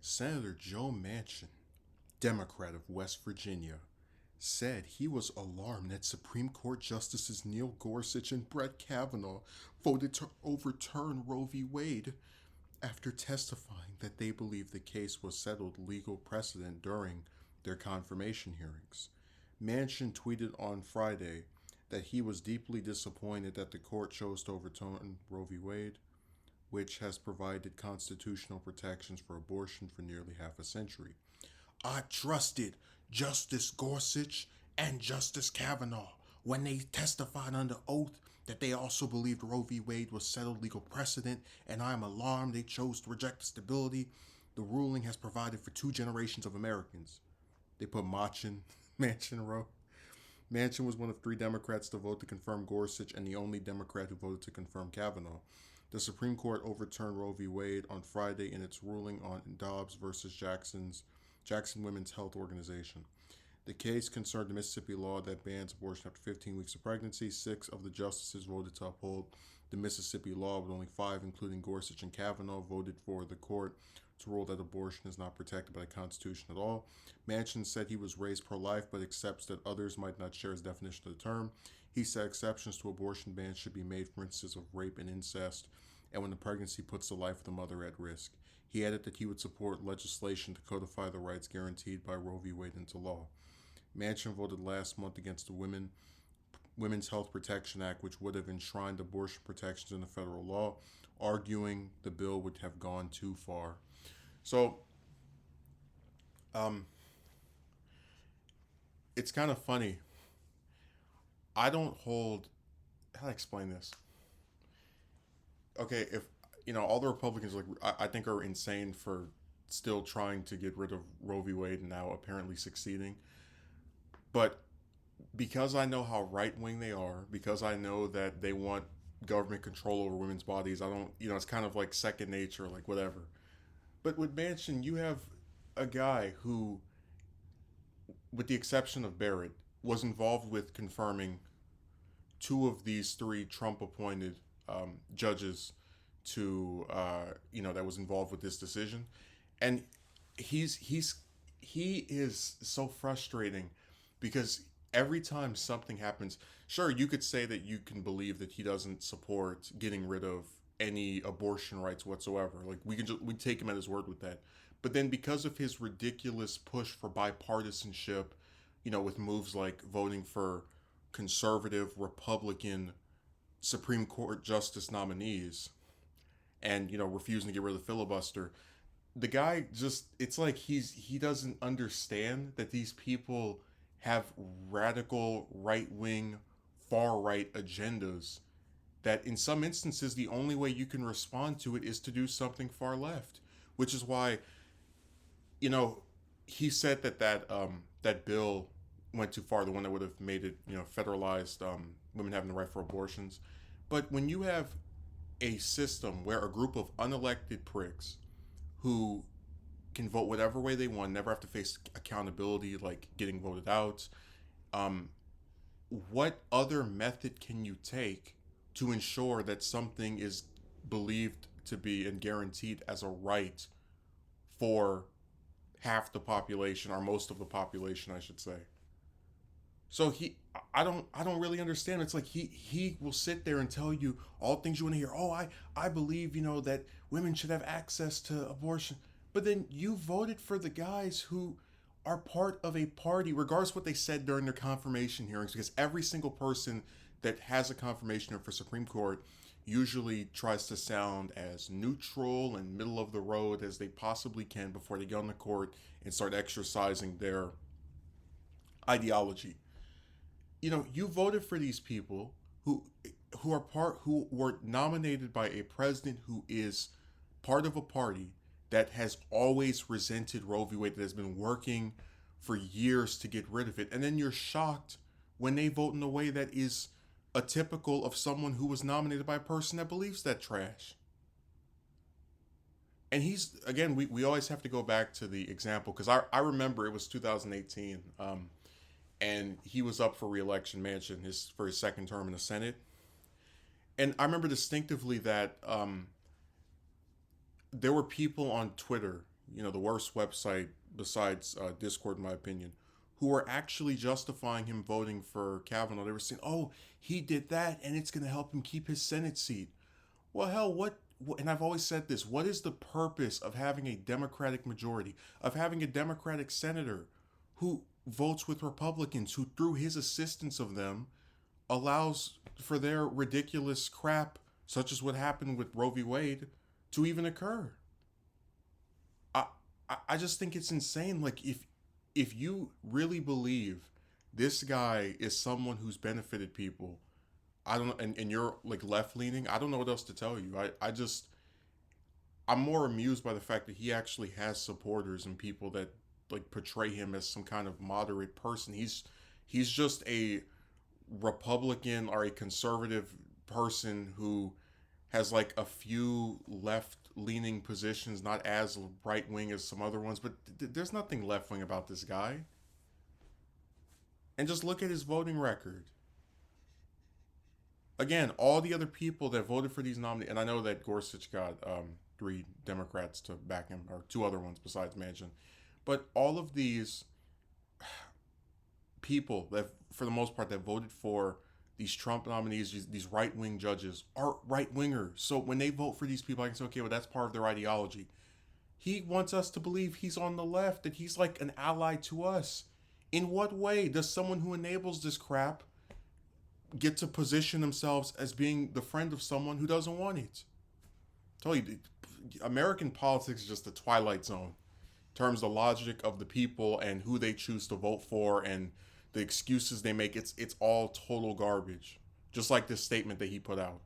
Senator Joe Manchin, Democrat of West Virginia, said he was alarmed that Supreme Court Justices Neil Gorsuch and Brett Kavanaugh voted to overturn Roe v. Wade after testifying that they believe the case was settled legal precedent during their confirmation hearings. Manchin tweeted on Friday that he was deeply disappointed that the court chose to overturn Roe v. Wade, which has provided constitutional protections for abortion for nearly half a century. I trusted Justice Gorsuch and Justice Kavanaugh when they testified under oath that they also believed Roe v. Wade was settled legal precedent, and I am alarmed they chose to reject the stability the ruling has provided for 2 generations of Americans. They put Manchin wrote. Manchin was one of 3 Democrats to vote to confirm Gorsuch and the only Democrat who voted to confirm Kavanaugh. The Supreme Court overturned Roe v. Wade on Friday in its ruling on Dobbs versus Jackson Women's Health Organization. The case concerned the Mississippi law that bans abortion after 15 weeks of pregnancy. 6 of the justices voted to uphold the Mississippi law, but only 5, including Gorsuch and Kavanaugh, voted for the court to rule that abortion is not protected by the Constitution at all. Manchin said he was raised pro-life, but accepts that others might not share his definition of the term. He said exceptions to abortion bans should be made for instances of rape and incest, and when the pregnancy puts the life of the mother at risk. He added that he would support legislation to codify the rights guaranteed by Roe v. Wade into law. Manchin voted last month against the Women's Health Protection Act, which would have enshrined abortion protections in the federal law, arguing the bill would have gone too far. So, it's kind of funny. I don't hold. How do I explain this? Okay, if all the Republicans I think are insane for still trying to get rid of Roe v. Wade and now apparently succeeding. But because I know how right wing they are, because I know that they want government control over women's bodies, I don't, it's kind of like second nature, like whatever. But with Manchin, you have a guy who, with the exception of Barrett, was involved with confirming 2 of these 3 Trump appointed judges to, that was involved with this decision. And he is so frustrating because every time something happens, sure, you could say that you can believe that he doesn't support getting rid of any abortion rights whatsoever. Like we take him at his word with that. But then because of his ridiculous push for bipartisanship, with moves like voting for conservative Republican Supreme Court justice nominees and, refusing to get rid of the filibuster, the guy just, it's like he doesn't understand that these people have radical right-wing, far-right agendas that in some instances the only way you can respond to it is to do something far left, which is why he said that bill went too far, the one that would have made it federalized women having the right for abortions. But when you have a system where a group of unelected pricks who can vote whatever way they want, never have to face accountability like getting voted out, what other method can you take to ensure that something is believed to be and guaranteed as a right for half the population, or most of the population, I should say? So I don't really understand. It's like he will sit there and tell you all things you want to hear. Oh, I believe, that women should have access to abortion. But then you voted for the guys who are part of a party, regardless of what they said during their confirmation hearings, because every single person that has a confirmation hearing for Supreme Court usually tries to sound as neutral and middle of the road as they possibly can before they get on the court and start exercising their ideology. You voted for these people who were nominated by a president who is part of a party that has always resented Roe v. Wade, that has been working for years to get rid of it. And then you're shocked when they vote in a way that is atypical of someone who was nominated by a person that believes that trash. And we always have to go back to the example, because I remember it was 2018, and he was up for re-election, Manchin, for his second term in the Senate. And I remember distinctively that there were people on Twitter the worst website besides Discord, in my opinion, who were actually justifying him voting for Kavanaugh. They were saying, "Oh, he did that, and it's going to help him keep his Senate seat." Well, hell, what? And I've always said this: what is the purpose of having a Democratic majority, of having a Democratic senator who votes with Republicans, who, through his assistance of them, allows for their ridiculous crap, such as what happened with Roe v. Wade, to even occur? I I just think it's insane. Like if you really believe this guy is someone who's benefited people, I don't know, and you're like left leaning, I don't know what else to tell you. I'm more amused by the fact that he actually has supporters and people that like portray him as some kind of moderate person. He's just a Republican or a conservative person who has like a few left leaning positions, not as right wing as some other ones, but there's nothing left wing about this guy. And just look at his voting record. Again, all the other people that voted for these nominees, and I know that Gorsuch got three Democrats to back him, or two other ones besides Manchin, but all of these people that, for the most part, that voted for these Trump nominees, these right wing judges, are right wingers. So when they vote for these people, I can say, okay, well, that's part of their ideology. He wants us to believe he's on the left, that he's like an ally to us. In what way does someone who enables this crap get to position themselves as being the friend of someone who doesn't want it? I tell you, American politics is just the twilight zone in terms of the logic of the people and who they choose to vote for and the excuses they make. It's all total garbage. Just like this statement that he put out.